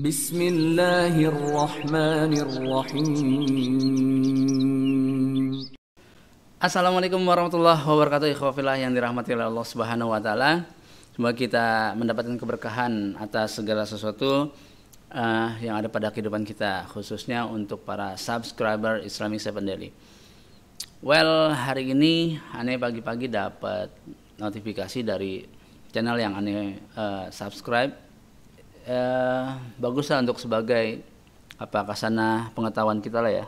Bismillahirrahmanirrahim. Assalamualaikum warahmatullahi wabarakatuh. Ikhwafillah yang dirahmati oleh Allah Subhanahu wa taala. Semoga kita mendapatkan keberkahan atas segala sesuatu yang ada pada kehidupan kita, khususnya untuk para subscriber Islamic 7 Daily. Well, hari ini aneh pagi-pagi dapat notifikasi dari channel yang aneh subscribe. Baguslah untuk sebagai kasana pengetahuan kita lah ya.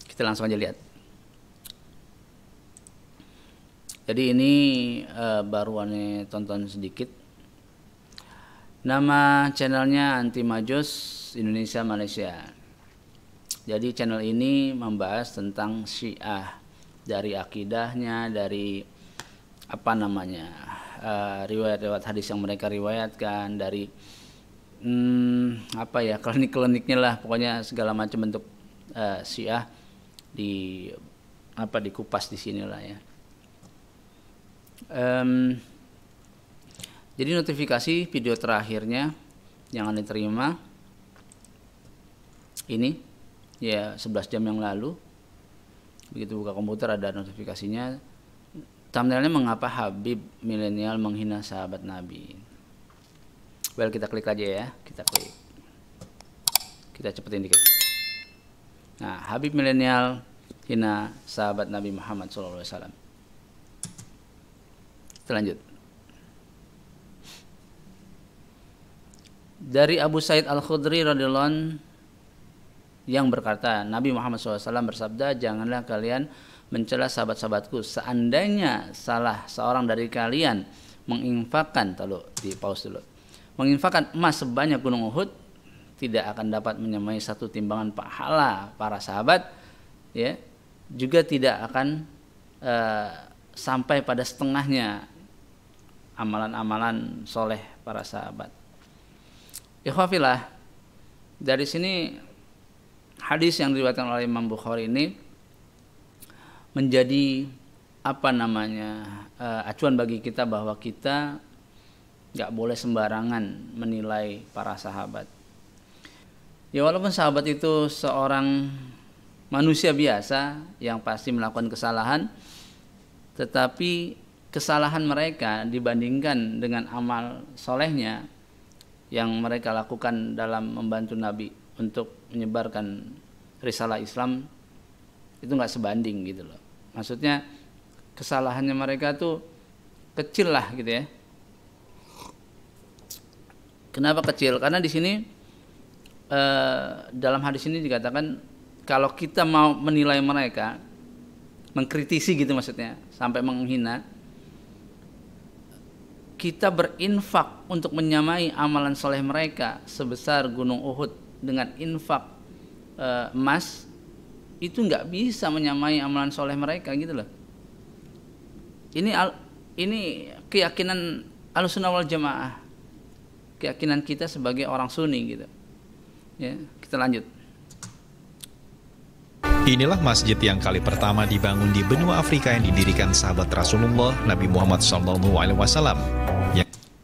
Kita langsung aja lihat. Jadi ini baru aneh tonton sedikit. Nama channelnya Anti Majus Indonesia Malaysia. Jadi channel ini membahas tentang Syiah, dari akidahnya, dari riwayat-riwayat hadis yang mereka riwayatkan, dari klinik-kliniknya lah, pokoknya segala macam bentuk Syiah dikupas di sinilah ya. Jadi notifikasi video terakhirnya yang Anda terima ini ya 11 jam yang lalu. Begitu buka komputer ada notifikasinya. Thumbnailnya mengapa Habib milenial menghina sahabat Nabi. Well, kita klik aja ya, kita klik. Kita cepetin dikit. Nah, Habib milenial hina sahabat Nabi Muhammad SAW. Kita lanjut. Dari Abu Sa'id Al-Khudri radhiyallahu anhu yang berkata, Nabi Muhammad SAW bersabda, janganlah kalian mencela sahabat-sahabatku. Seandainya salah seorang dari kalian menginfakkan, menginfakkan emas sebanyak gunung Uhud, tidak akan dapat menyamai satu timbangan pahala para sahabat, ya, juga tidak akan sampai pada setengahnya amalan-amalan soleh para sahabat. Ikhwafillah, dari sini hadis yang diriwayatkan oleh Imam Bukhari ini menjadi acuan bagi kita bahwa kita nggak boleh sembarangan menilai para sahabat. Ya, walaupun sahabat itu seorang manusia biasa yang pasti melakukan kesalahan, tetapi kesalahan mereka dibandingkan dengan amal solehnya yang mereka lakukan dalam membantu Nabi untuk menyebarkan risalah Islam, itu nggak sebanding gitu loh. Maksudnya kesalahannya mereka tuh kecil lah gitu ya. Kenapa kecil? Karena di sini dalam hadis ini dikatakan kalau kita mau menilai mereka, mengkritisi gitu maksudnya, sampai menghina, kita berinfak untuk menyamai amalan soleh mereka sebesar gunung Uhud dengan infak emas, itu nggak bisa menyamai amalan soleh mereka gitu loh. Ini keyakinan Ahlussunnah wal Jamaah, keyakinan kita sebagai orang Sunni gitu. Ya, kita lanjut. Inilah masjid yang kali pertama dibangun di benua Afrika yang didirikan sahabat Rasulullah Nabi Muhammad SAW.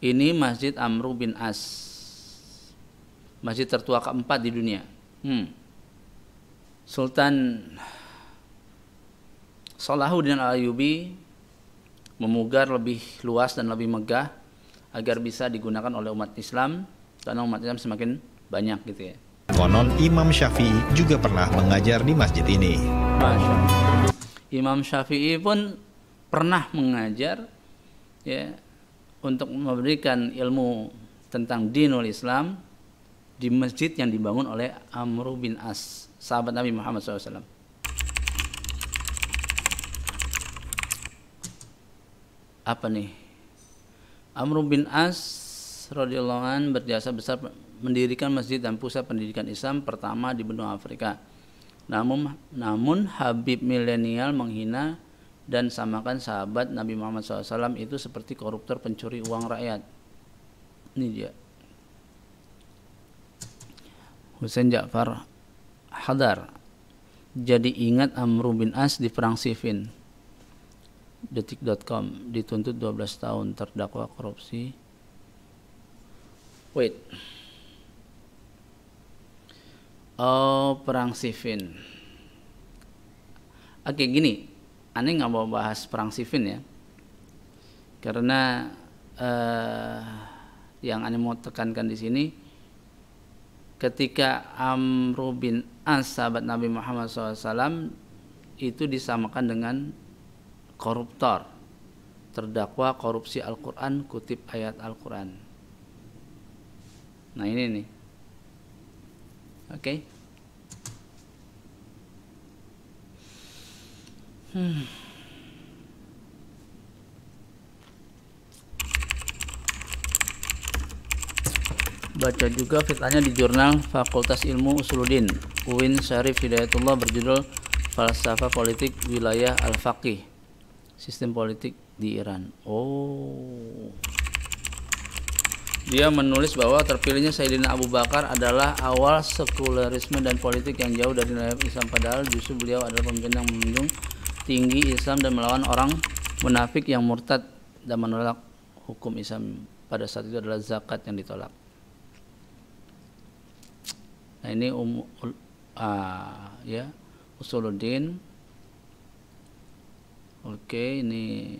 Ini Masjid Amr bin As, masjid tertua keempat di dunia. Sultan Salahuddin Al-Ayyubi memugar lebih luas dan lebih megah agar bisa digunakan oleh umat Islam, karena umat Islam semakin banyak gitu ya. Konon Imam Syafi'i juga pernah mengajar di masjid ini. Masya Allah. Imam Syafi'i pun pernah mengajar ya, untuk memberikan ilmu tentang dinul Islam di masjid yang dibangun oleh Amr bin As, sahabat Nabi Muhammad SAW. Apa nih? Amr bin As radhiyallahu anhu berjasa besar mendirikan masjid dan pusat pendidikan Islam pertama di benua Afrika. Namun Habib milenial menghina dan samakan sahabat Nabi Muhammad SAW itu seperti koruptor pencuri uang rakyat. Ini dia. Husain Ja'far Hadar. Jadi ingat Amr bin As di perang Siffin. Detik.com, dituntut 12 tahun terdakwa korupsi Wait. Oh, perang Siffin. Oke, gini. Aneh nggak mau bahas perang Siffin ya. Karena yang aneh mau tekankan di sini, ketika Amr bin As, sahabat Nabi Muhammad SAW, itu disamakan dengan koruptor, terdakwa korupsi Al-Quran, kutip ayat Al-Quran. Nah ini nih, oke. Baca juga fitnahnya di jurnal Fakultas Ilmu Usuluddin UIN Syarif Hidayatullah berjudul Falsafah Politik Wilayah Al-Faqih, Sistem Politik di Iran. Oh, dia menulis bahwa terpilihnya Sayyidina Abu Bakar adalah awal sekularisme dan politik yang jauh dari nilai Islam, padahal justru beliau adalah pemimpin yang menjunjung tinggi Islam dan melawan orang munafik yang murtad dan menolak hukum Islam. Pada saat itu adalah zakat yang ditolak. Nah ini ya, Usuluddin. Oke, ini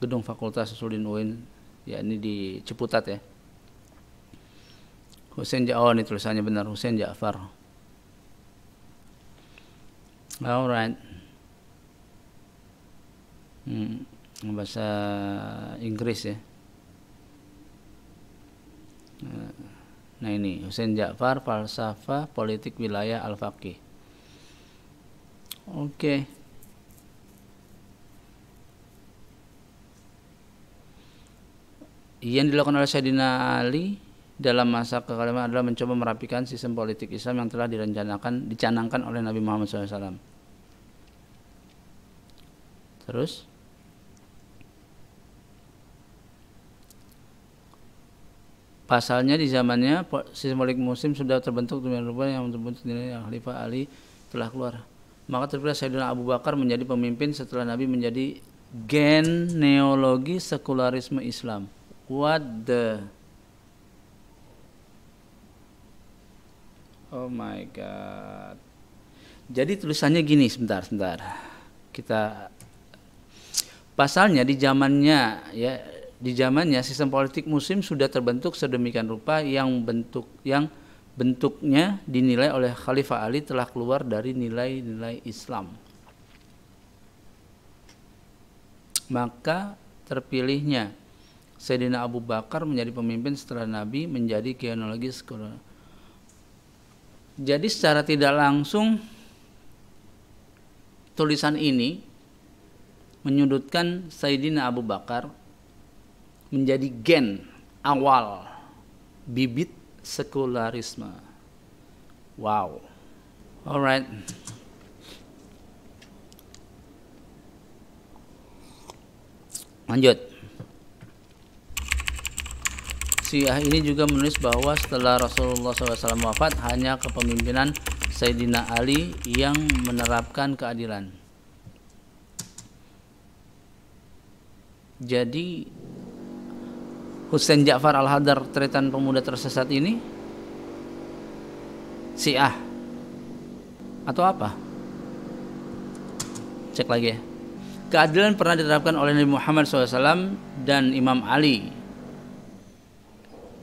gedung Fakultas Usuluddin UIN, ya ini di Ciputat ya. Husain Ja'far, ini tulisannya benar, Husain Ja'far. Alright. Bahasa Inggris ya. Nah ini Husain Ja'far, Falsafah Politik Wilayah Al-Faqih. Oke. Yang dilakukan oleh Sayyidina Ali dalam masa kekhalifahan adalah mencoba merapikan sistem politik Islam yang telah dicanangkan oleh Nabi Muhammad SAW. Terus pasalnya di zamannya sistem politik muslim sudah terbentuk dengan rupa yang terbentuk nilai Khalifah Ali telah keluar. Maka terpilih Sayyidina Abu Bakar menjadi pemimpin setelah Nabi menjadi genealogi sekularisme Islam. What the? Oh my god. Jadi tulisannya gini, sebentar. Kita pasalnya di zamannya sistem politik muslim sudah terbentuk sedemikian rupa yang bentuknya dinilai oleh Khalifah Ali telah keluar dari nilai-nilai Islam. Maka terpilihnya Sayyidina Abu Bakar menjadi pemimpin setelah Nabi menjadi genealogi sekolah. Jadi secara tidak langsung tulisan ini menyudutkan Sayyidina Abu Bakar menjadi gen awal bibit sekularisme. Wow. Alright. Lanjut. Syiah ini juga menulis bahwa setelah Rasulullah SAW wafat, hanya kepemimpinan Sayyidina Ali yang menerapkan keadilan. Jadi Husain Ja'far Al-Hadar, tretan pemuda tersesat ini Syiah atau apa? Cek lagi ya. Keadilan pernah diterapkan oleh Nabi Muhammad SAW dan Imam Ali.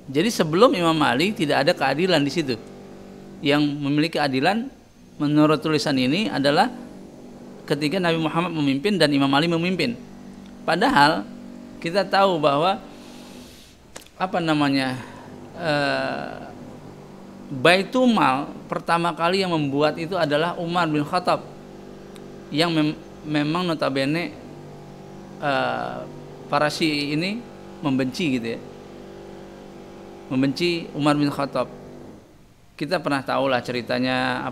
Jadi sebelum Imam Ali tidak ada keadilan di situ. Yang memiliki keadilan menurut tulisan ini adalah ketika Nabi Muhammad memimpin dan Imam Ali memimpin. Padahal kita tahu bahwa Baitul Mal pertama kali yang membuat itu adalah Umar bin Khattab, yang memang notabene para Syi'i ini membenci gitu ya, membenci Umar bin Khattab. Kita pernah tahu lah ceritanya,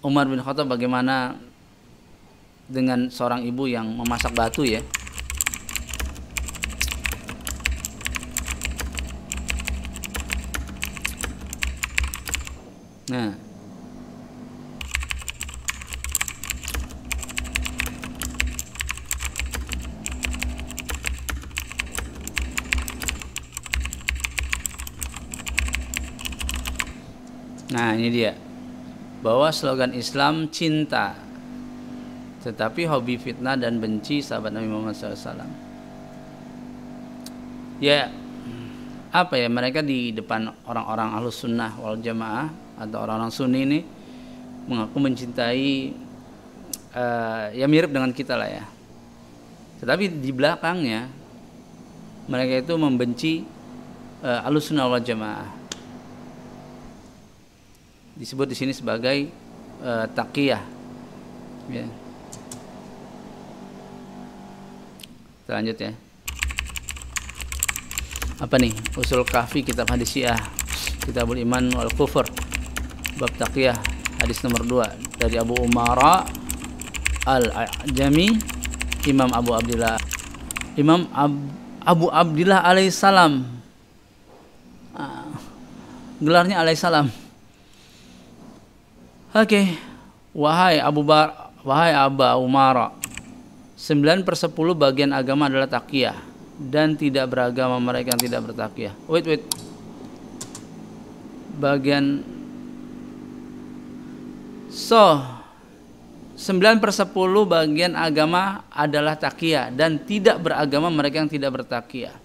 Umar bin Khattab bagaimana dengan seorang ibu yang memasak batu ya. Nah, Nah ini dia, bahwa slogan Islam cinta, tetapi hobi fitnah dan benci sahabat Nabi Muhammad SAW. Ya, apa ya, mereka di depan orang-orang Ahlus Sunnah wal Jamaah atau orang-orang Sunni ini mengaku mencintai, ya mirip dengan kita lah ya. Tetapi di belakangnya mereka itu membenci Ahlus Sunnah wal Jamaah. Disebut di sini sebagai taqiyah. Ya. Kita lanjut ya. Apa nih? Usul Kafi kitab hadis Syiah, Kitabul Iman wal Kufur, bab taqiyah, hadis nomor 2 dari Abu Umara Al-Ajami, Imam Abu Abdillah, Abu Abdillah alaihissalam. Gelarnya alaihissalam. Oke. Wahai Aba Umara, 9/10 bagian agama adalah taqiyah, dan tidak beragama mereka yang tidak bertaqiyah. Wait. Bagian 9/10 bagian agama adalah taqiyah, dan tidak beragama mereka yang tidak bertaqiyah.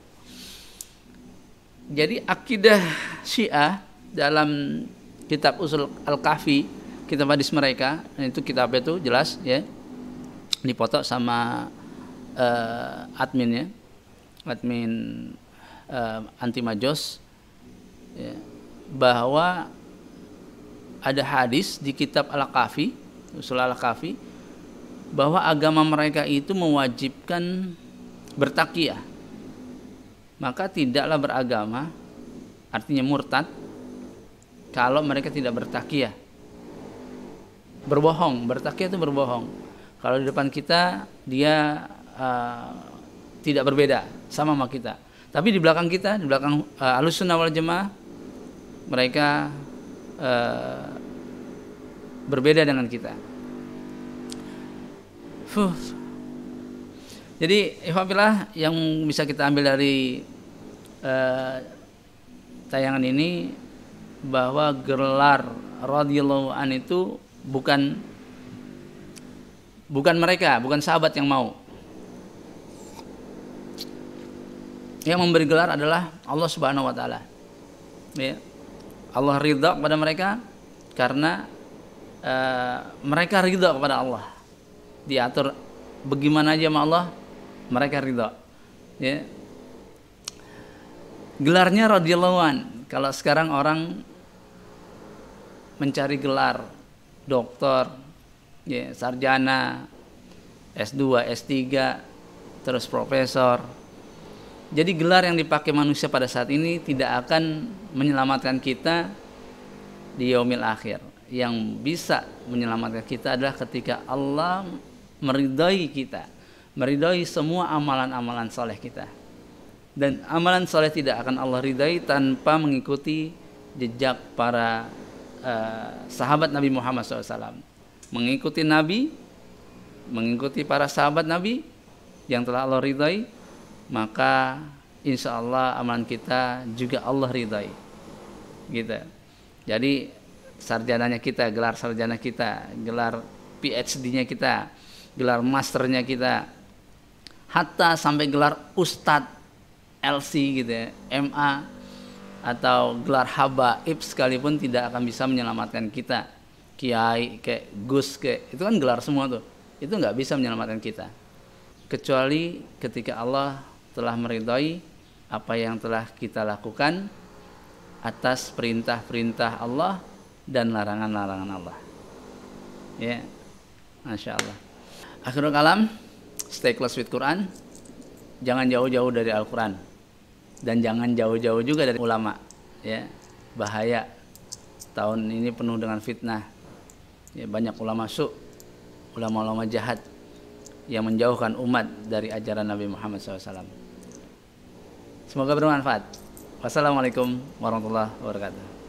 Jadi akidah Syiah dalam kitab Usul Al-Kahfi, kitab hadis mereka, itu kitabnya itu jelas ya, dipoto sama admin anti majos ya, bahwa ada hadis di kitab Al-Kahfi, Usul Al-Kahfi, bahwa agama mereka itu mewajibkan bertaqiyah. Maka tidaklah beragama, artinya murtad, kalau mereka tidak bertaqiyah. Berbohong, bertaqiyah itu berbohong. Kalau di depan kita dia tidak berbeda, sama kita. Tapi di belakang kita, di belakang Ahlus Sunnah wal Jamaah, mereka berbeda dengan kita. Jadi ikhwafillah, yang bisa kita ambil dari tayangan ini, bahwa gelar radhiyallahu an itu bukan mereka, bukan sahabat yang mau. Yang memberi gelar adalah Allah Subhanahu wa taala. Ya. Allah ridha kepada mereka karena mereka ridha kepada Allah. Diatur bagaimana aja sama Allah, mereka ridha. Ya. Gelarnya radhiyallahu an. Kalau sekarang orang mencari gelar doktor, ya, sarjana, S2, S3, terus profesor. Jadi gelar yang dipakai manusia pada saat ini tidak akan menyelamatkan kita di yaumil akhir. Yang bisa menyelamatkan kita adalah ketika Allah meridai kita, meridai semua amalan-amalan soleh kita. Dan amalan soleh tidak akan Allah ridai tanpa mengikuti jejak para sahabat Nabi Muhammad SAW. Mengikuti Nabi, mengikuti para sahabat Nabi yang telah Allah ridai, maka insya Allah amalan kita juga Allah ridai. Gitu. Jadi sarjananya kita, gelar sarjana kita, gelar PhD-nya kita, gelar masternya kita, hatta sampai gelar Ustadz LC gitu ya, MA, atau gelar habaib sekalipun tidak akan bisa menyelamatkan kita. Kiai kayak Gus kayak, itu kan gelar semua tuh, itu nggak bisa menyelamatkan kita, kecuali ketika Allah telah meridhai apa yang telah kita lakukan atas perintah-perintah Allah dan larangan-larangan Allah. Ya, Masya Allah. Akhirul kalam, stay close with Quran. Jangan jauh-jauh dari Al-Quran. Dan jangan jauh-jauh juga dari ulama. Ya, bahaya. Tahun ini penuh dengan fitnah. Ya, banyak ulama ulama-ulama jahat yang menjauhkan umat dari ajaran Nabi Muhammad SAW. Semoga bermanfaat. Wassalamualaikum warahmatullahi wabarakatuh.